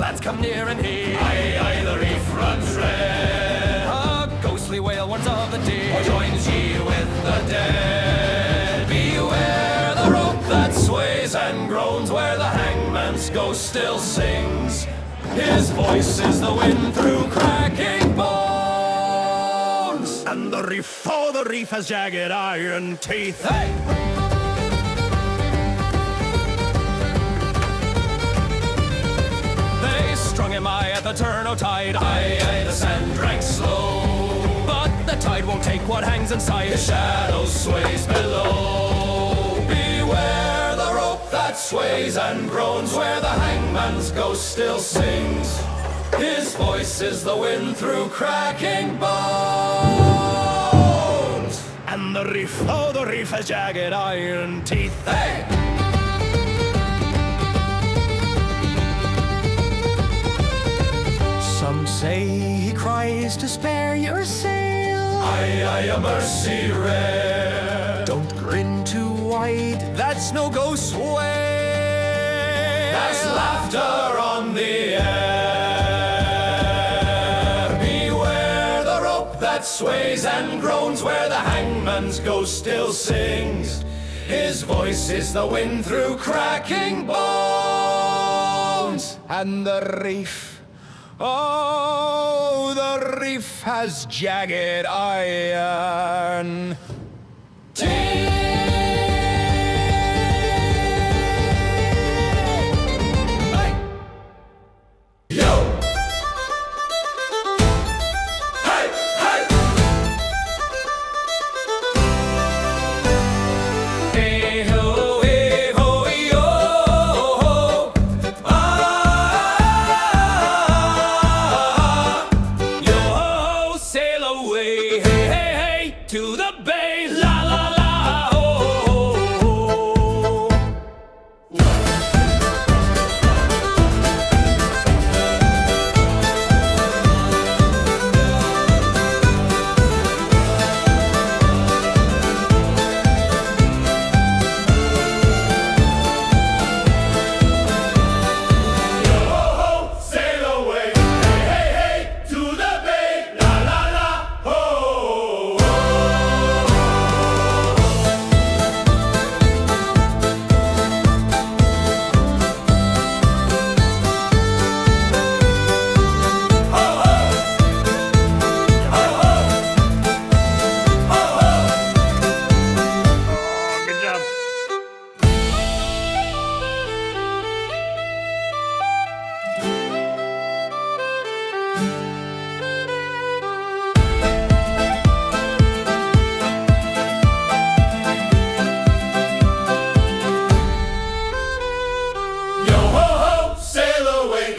lads come near and heave. Aye, aye, the reef runs red. A ghostly whale warns of the deep. Or joins ye with the dead. Beware the rope that sways and groans where the hangman's ghost still sings. His voice is the wind through cracking bones. And the reef, oh, the reef has jagged iron teeth. Hey! They strung him high at the turn o' tide. Aye, aye, the sand drank slow. But the tide won't take what hangs in sight. His shadow sways below. Beware the rope that sways and groans where the hangman's ghost still sings. His voice is the wind through cracking bones. And the reef, oh, the reef has jagged iron teeth. Hey! Some say he cries to spare your sail. Aye, aye, a mercy rare. Don't grin too wide, that's no ghost's way. That's laughter on the air. Beware the rope that sways and groans where the hangman's ghost still sings. His voice is the wind through cracking bones. And the reef, oh, the reef has jagged iron teeth. To the bay, la la la, oh, oh, oh. Yo ho ho, sail away. Hey hey hey, to the bay. La la la, ho. Good job. Yo ho ho, sail away.